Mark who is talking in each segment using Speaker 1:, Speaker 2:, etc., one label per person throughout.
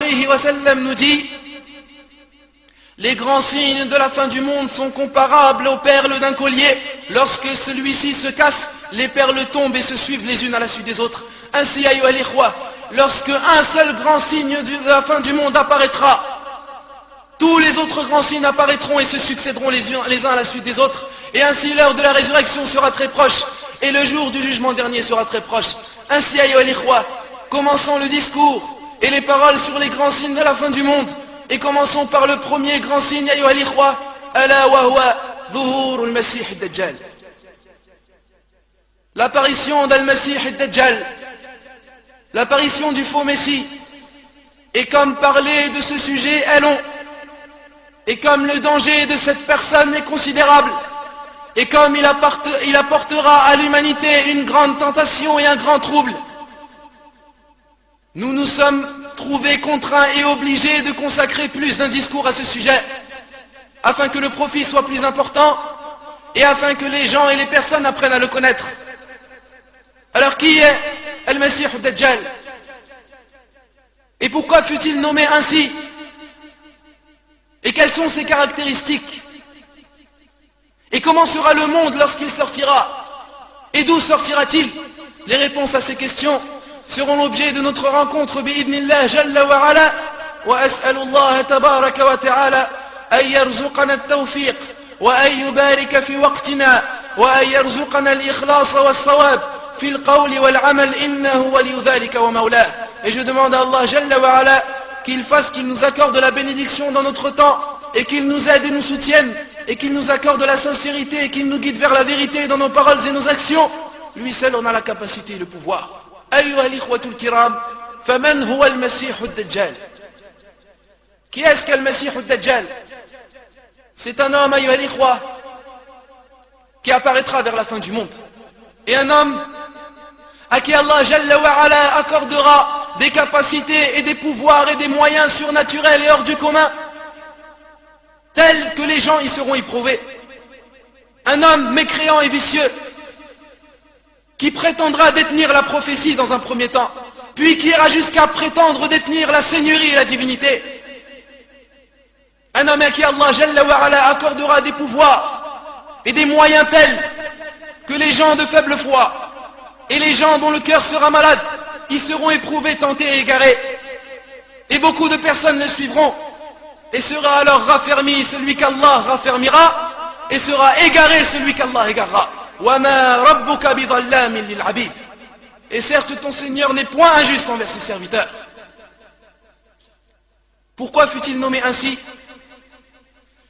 Speaker 1: alayhi wa sallam nous dit: les grands signes de la fin du monde sont comparables aux perles d'un collier. Lorsque celui-ci se casse, les perles tombent et se suivent les unes à la suite des autres. Ainsi, ayyuha al-ikhwa, lorsque un seul grand signe de la fin du monde apparaîtra, tous les autres grands signes apparaîtront et se succéderont les uns à la suite des autres. Et ainsi l'heure de la résurrection sera très proche et le jour du jugement dernier sera très proche. Ainsi, ayyuha al-ikhwa, commençons le discours et les paroles sur les grands signes de la fin du monde. Et commençons par le premier grand signe, ayyuha al-ikhwa, ala wa huwa dhuhur al-Masih ad-Dajjal. L'apparition d'Al-Masih ad-Dajjal, l'apparition du faux Messie. Et comme parler de ce sujet est long, et comme le danger de cette personne est considérable, et comme il apportera à l'humanité une grande tentation et un grand trouble, nous nous sommes trouvés contraints et obligés de consacrer plus d'un discours à ce sujet, afin que le profit soit plus important, et afin que les gens et les personnes apprennent à le connaître. Alors qui est Al-Masih ad-Dajjal? Et pourquoi fut-il nommé ainsi? Et quelles sont ses caractéristiques? Et comment sera le monde lorsqu'il sortira? Et d'où sortira-t-il? Les réponses à ces questions seront l'objet de notre rencontre bi'idnillah jalla wa ala. Wa as'alu Allah tabaraka wa ta'ala an yarzuqana at-tawfiq wa an yubarika fi waqtina wa an yarzuqana al-ikhlas wa as-sawab fi al-qawl wal 'amal innahu waliyyu dhalika wa mawlah. Et je demande à Allah jalla wa ala qu'il nous accorde la bénédiction dans notre temps, et qu'il nous aide et nous soutienne, et qu'il nous accorde la sincérité, et qu'il nous guide vers la vérité dans nos paroles et nos actions. Lui seul en a la capacité et le pouvoir. Ayyuha al-ikhwatul kiram, faman huwa al-Masih ad-Dajjal? Qui est-ce qu'Al-Masih ad-Dajjal? C'est un homme, ayyuha al-ikhwa, qui apparaîtra vers la fin du monde. Et un homme à qui Allah jalla wa ala accordera des capacités et des pouvoirs et des moyens surnaturels et hors du commun, tels que les gens y seront éprouvés. Un homme mécréant et vicieux, qui prétendra détenir la prophétie dans un premier temps, puis qui ira jusqu'à prétendre détenir la seigneurie et la divinité. Un homme à qui Allah jalla wa ala accordera des pouvoirs et des moyens tels que les gens de faible foi et les gens dont le cœur sera malade y seront éprouvés, tentés et égarés. Et beaucoup de personnes le suivront, et sera alors raffermi celui qu'Allah raffermira, et sera égaré celui qu'Allah égarera. وَمَا رَبُّكَ بِظَلَّامٍ لِلْعَبِيدِ. Et certes, ton Seigneur n'est point injuste envers ses serviteurs. Pourquoi fut-il nommé ainsi?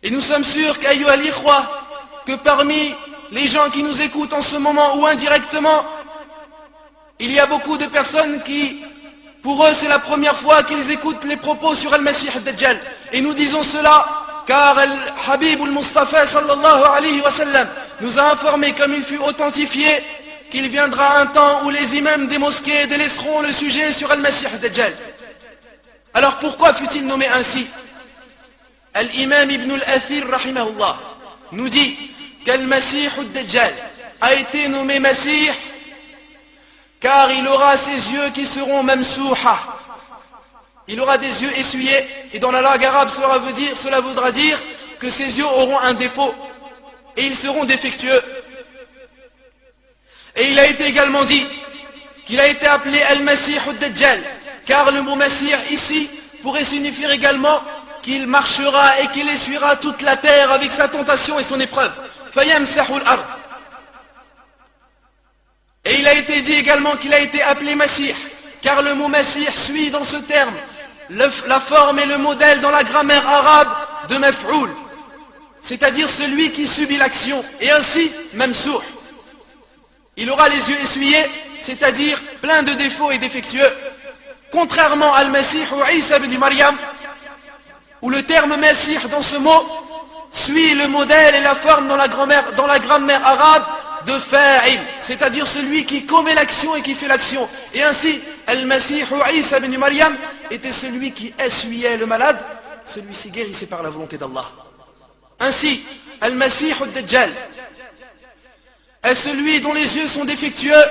Speaker 1: Et nous sommes sûrs qu'ayyuha al-ikhwa, que parmi les gens qui nous écoutent en ce moment ou indirectement, il y a beaucoup de personnes qui, pour eux, c'est la première fois qu'ils écoutent les propos sur Al-Masih ad-Dajjal. Et nous disons cela car Al-Habib al-Mustafa sallallahu alayhi wa sallam nous a informé, comme il fut authentifié, qu'il viendra un temps où les imams des mosquées délaisseront le sujet sur Al-Masih ad-Dajjal. Alors pourquoi fut-il nommé ainsi? Al-Imam Ibn al-Athir rahimahullah nous dit qu'Al-Masih ad-Dajjal a été nommé Masih car il aura ses yeux qui seront mamsouha. Il aura des yeux essuyés, et dans la langue arabe cela voudra dire que ses yeux auront un défaut et ils seront défectueux. Et il a été également dit qu'il a été appelé Al-Masih ad-Dajjal car le mot Masih ici pourrait signifier également qu'il marchera et qu'il essuiera toute la terre avec sa tentation et son épreuve. Fayamsahu al-ard. Et il a été dit également qu'il a été appelé Masih, car le mot Masih suit dans ce terme la forme et le modèle dans la grammaire arabe de maf'oul, c'est-à-dire celui qui subit l'action, et ainsi mamsouh. Il aura les yeux essuyés, c'est-à-dire plein de défauts et défectueux. Contrairement à Al-Masih ou Isa ibn Maryam, où le terme Masih dans ce mot suit le modèle et la forme dans la grammaire arabe de fa'il, c'est-à-dire celui qui commet l'action et qui fait l'action. Et ainsi, Al-Masih ou Isa ibn Maryam était celui qui essuyait le malade, celui-ci guérissait par la volonté d'Allah. Ainsi, Al-Masih ad-Dajjal est celui dont les yeux sont défectueux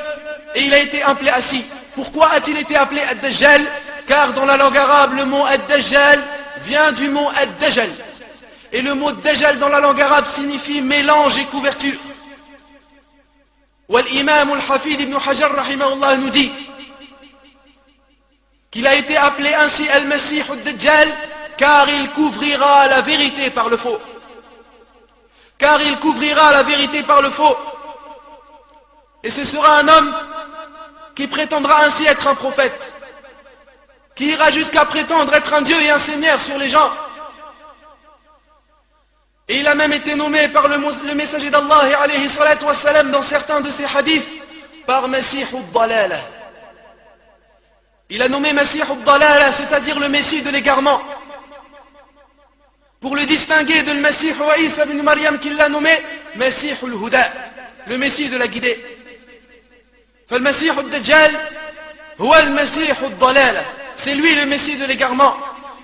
Speaker 1: et il a été appelé ainsi. Pourquoi a-t-il été appelé ad-Dajjal? car dans la langue arabe, le mot ad-dajjal vient du mot ad-dajjal. Et le mot dajjal dans la langue arabe signifie mélange et couverture. L'imam al-Hafid ibn Hajar rahimahullah nous dit qu'il a été appelé ainsi al-Masih ad-Dajjal car il couvrira la vérité par le faux. Car il couvrira la vérité par le faux. Et ce sera un homme qui prétendra ainsi être un prophète, qui ira jusqu'à prétendre être un Dieu et un Seigneur sur les gens. Et il a même été nommé par le messager d'Allah alayhi salatu wassalam dans certains de ses hadiths par Masih al-Dalala. Il a nommé Masih al-Dalala, c'est-à-dire le Messie de l'égarement, pour le distinguer de le Masih Isa ibn Maryam qu'il l'a nommé Masih al-Huda, le Messie de la guidée. فالمسيح الدجال هو المسيح الضلالة, c'est lui le Messie de l'égarement.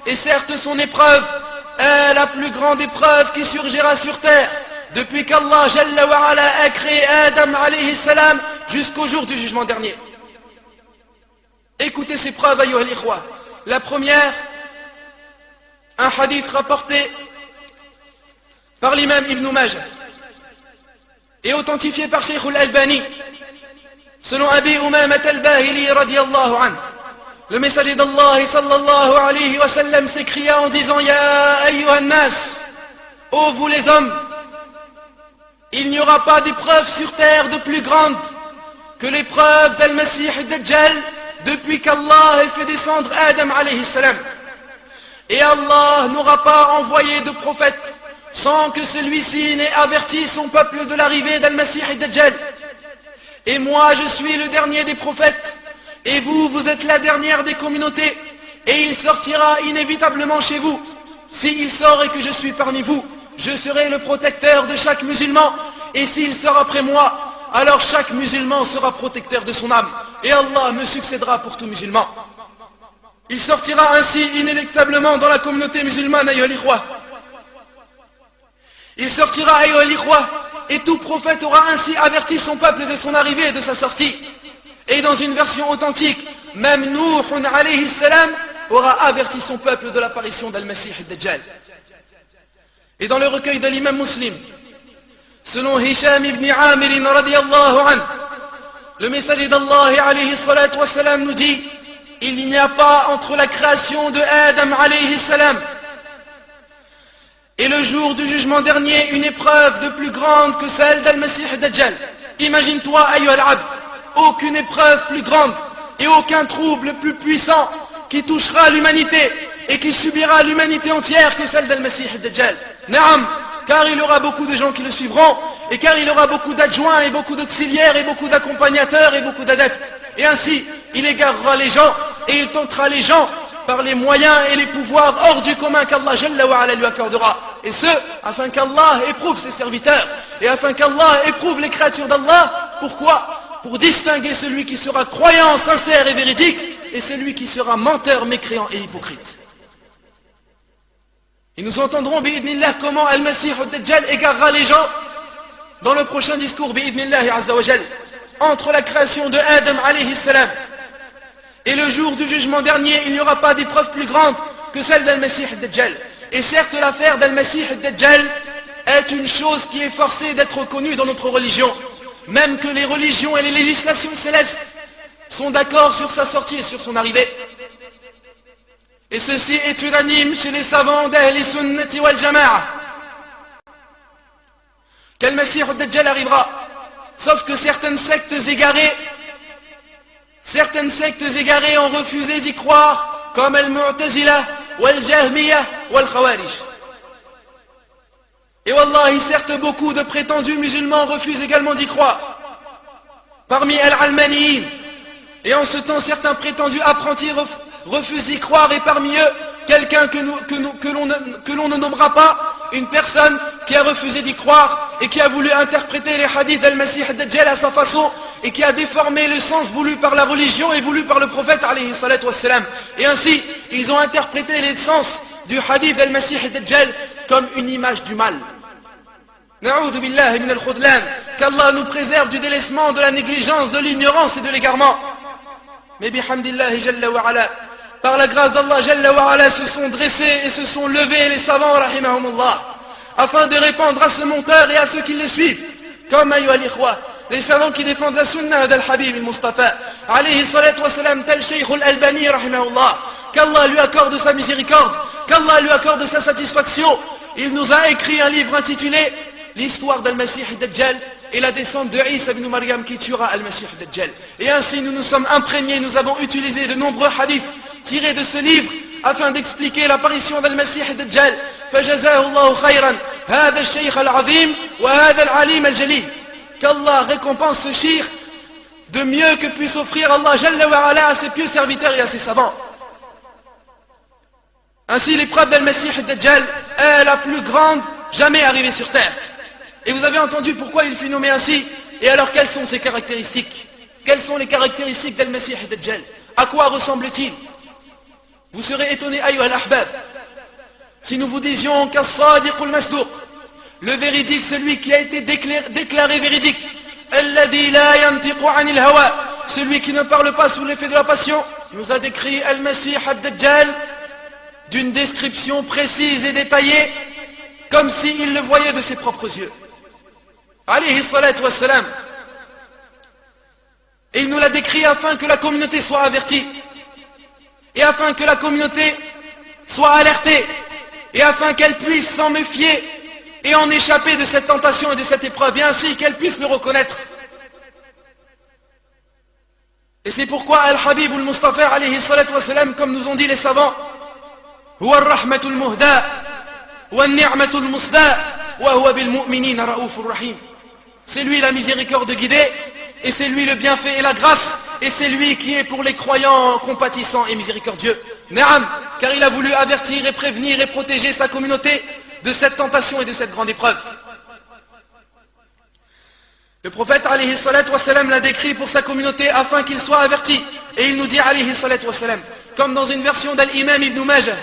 Speaker 1: Et certes son épreuve est la plus grande épreuve qui surgira sur terre depuis qu'Allah Jalla wa Ala a créé Adam alayhi salam jusqu'au jour du jugement dernier. Écoutez ces preuves ayyuha al-ikhwa. La première, un hadith rapporté par l'imam Ibn Majah et authentifié par Shaykh al-Albani selon Abi Umamat al-Bahili radiyallahu anhu. Le messager d'Allah sallallahu alayhi wa sallam s'écria en disant Ya ayyuhan nas, ô vous les hommes, il n'y aura pas d'épreuve sur terre de plus grande que l'épreuve d'Al-Masih ad-Dajjal depuis qu'Allah ait fait descendre Adam alayhi salam. Et Allah n'aura pas envoyé de prophète sans que celui-ci n'ait averti son peuple de l'arrivée d'Al-Masih ad-Dajjal. Et moi je suis le dernier des prophètes, et vous, vous êtes la dernière des communautés, et il sortira inévitablement chez vous. S'il sort et que je suis parmi vous, je serai le protecteur de chaque musulman, et s'il sort après moi, alors chaque musulman sera protecteur de son âme, et Allah me succédera pour tout musulman. Il sortira ainsi inéluctablement dans la communauté musulmane, ayyuha al-ikhwa. Il sortira, ayyuha al-ikhwa, et tout prophète aura ainsi averti son peuple de son arrivée et de sa sortie. Et dans une version authentique, même Nuh alayhi salam aura averti son peuple de l'apparition d'Al-Masih ad-Dajjal. Et dans le recueil de l'imam Muslim, selon Hisham ibn Amir radiyallahu anhu, le messager d'Allah alayhi salatu wassalam nous dit il n'y a pas entre la création de Adam alayhi salam et le jour du jugement dernier une épreuve de plus grande que celle d'Al-Masih ad-Dajjal. Imagine-toi, ayyuha al-abd, aucune épreuve plus grande et aucun trouble plus puissant qui touchera l'humanité et qui subira l'humanité entière que celle d'Al-Masih ad-Dajjal. Naam, car il y aura beaucoup de gens qui le suivront, et car il y aura beaucoup d'adjoints et beaucoup d'auxiliaires et beaucoup d'accompagnateurs et beaucoup d'adeptes. Et ainsi, il égarera les gens et il tentera les gens par les moyens et les pouvoirs hors du commun qu'Allah Jalla wa Ala lui accordera. Et ce, afin qu'Allah éprouve ses serviteurs et afin qu'Allah éprouve les créatures d'Allah. Pourquoi ? Pour distinguer celui qui sera croyant, sincère et véridique et celui qui sera menteur, mécréant et hypocrite. Et nous entendrons bi'idnillah comment Al-Masih ad-Dajjal égarera les gens dans le prochain discours bi'idnillah azza wa jal, entre la création de Adam alayhi salam et le jour du jugement dernier. Il n'y aura pas d'épreuve plus grande que celle d'Al-Masih ad-Dajjal. Et certes, l'affaire d'Al-Masih ad-Dajjal est une chose qui est forcée d'être reconnue dans notre religion, même que les religions et les législations célestes sont d'accord sur sa sortie et sur son arrivée. Et ceci est unanime chez les savants d'Ahl Sunnati wal Jama'a, qu'Al-Masih ad-Dajjal arrivera, sauf que certaines sectes égarées ont refusé d'y croire, comme Al-Mu'tazila, Wal-Jahmiya, Wal-Khawarij. Et wallahi, certes, beaucoup de prétendus musulmans refusent également d'y croire. Parmi Al-Almaniyin, et en ce temps, certains prétendus apprentis refusent d'y croire, et parmi eux, quelqu'un que l'on ne nommera pas, une personne qui a refusé d'y croire et qui a voulu interpréter les hadiths d'Al-Masih ad-Dajjal à sa façon et qui a déformé le sens voulu par la religion et voulu par le prophète alayhi salatu wassalam. Et ainsi, ils ont interprété les sens du hadith d'Al-Masih ad-Dajjal comme une image du mal. Na'udhu billahi min al-khudlan, qu'Allah nous préserve du délaissement, de la négligence, de l'ignorance et de l'égarement. Mais bihamdillahi jalla wa ala, par la grâce d'Allah Jalla wa Ala, se sont dressés et se sont levés les savants, rahimahumullah, afin de répandre à ce monteur et à ceux qui les suivent, comme ayyuha al-ikhwa, les savants qui défendent la sunna d'Al-Habib al-Mustafa, alayhi salatu wa salam, tel Shaykh al-Albani, rahimahullah, qu'Allah lui accorde sa miséricorde, qu'Allah lui accorde sa satisfaction. Il nous a écrit un livre intitulé l'histoire d'Al-Masih ad-Dajjal et la descente de Isa ibn Maryam qui tuera Al-Masih ad-Dajjal. Et ainsi nous nous sommes imprégnés, nous avons utilisé de nombreux hadiths tirés de ce livre afin d'expliquer l'apparition d'Al-Masih ad-Dajjal. فجزاه الله خيرا هذا الشيخ العظيم وهذا العليم الجليل. Qu'Allah récompense ce shir de mieux que puisse offrir Allah Jalla wa Ala à ses pieux serviteurs et à ses savants. Ainsi l'épreuve d'Al-Masih ad-Dajjal est la plus grande jamais arrivée sur terre. Et vous avez entendu pourquoi il fut nommé ainsi. Et alors quelles sont ses caractéristiques? Quelles sont les caractéristiques d'Al-Masih ad-Dajjal? À quoi ressemble-t-il? Vous serez étonnés, ayyuha al-ahbab, si nous vous disions qu'as-sadiq al-masduq, le véridique, celui qui a été déclaré véridique, alladhi la yantiqu anil hawa, celui qui ne parle pas sous l'effet de la passion, nous a décrit Al-Masih ad-Dajjal d'une description précise et détaillée, comme s'il le voyait de ses propres yeux. Alayhi salatu wassalam. Et il nous l'a décrit afin que la communauté soit avertie, et afin que la communauté soit alertée, et afin qu'elle puisse s'en méfier et en échapper de cette tentation et de cette épreuve, et ainsi qu'elle puisse le reconnaître. Et c'est pourquoi Al-Habib al-Mustafa alayhi salatu wassalam, comme nous ont dit les savants, huwa ar-rahmatul muhda wa an-ni'matul musda wa huwa bil mu'minina raoufur rahim. C'est lui la miséricorde guidée, et c'est lui le bienfait et la grâce, et c'est lui qui est pour les croyants compatissant et miséricordieux. Naam, car il a voulu avertir et prévenir et protéger sa communauté de cette tentation et de cette grande épreuve. Le prophète alayhi salatu wassalam l'a décrit pour sa communauté afin qu'il soit averti. Et il nous dit alayhi salatu wassalam, comme dans une version d'Al-Imam Ibn Majah,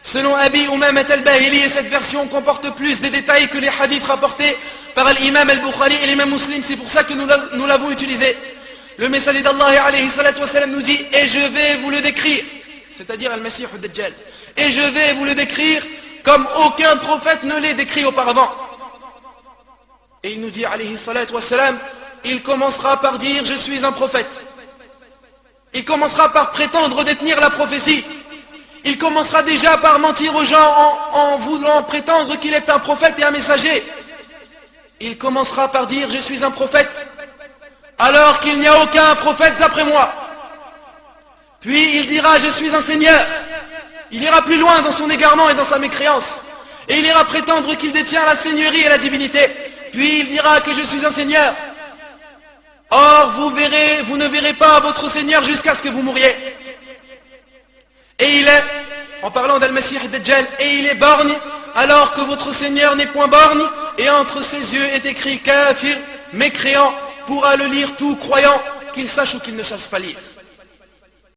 Speaker 1: selon Abi Umamat al-Bahili, et cette version comporte plus de détails que les hadiths rapportés par Al-Imam al-Bukhari et l'Imam Muslim, c'est pour ça que nous l'avons utilisé. Le messager d'Allah alayhi salatu wassalam nous dit, et je vais vous le décrire, c'est-à-dire Al-Masih ad-Dajjal, et je vais vous le décrire comme aucun prophète ne l'ait décrit auparavant. Et il nous dit alayhi salatu wassalam, il commencera par dire je suis un prophète. Il commencera par prétendre détenir la prophétie. Il commencera déjà par mentir aux gens en voulant prétendre qu'il est un prophète et un messager. Il commencera par dire je suis un prophète alors qu'il n'y a aucun prophète après moi. Puis il dira je suis un seigneur. Il ira plus loin dans son égarement et dans sa mécréance. Et il ira prétendre qu'il détient la seigneurie et la divinité. Puis il dira que je suis un seigneur. Or vous ne verrez pas votre seigneur jusqu'à ce que vous mouriez. Et il est, en parlant d'Al-Masih ad-Dajjal, et il est borgne alors que votre seigneur n'est point borgne. Et entre ses yeux est écrit kafir, mécréant, pourra le lire tout croyant, qu'il sache ou qu'il ne sache pas lire.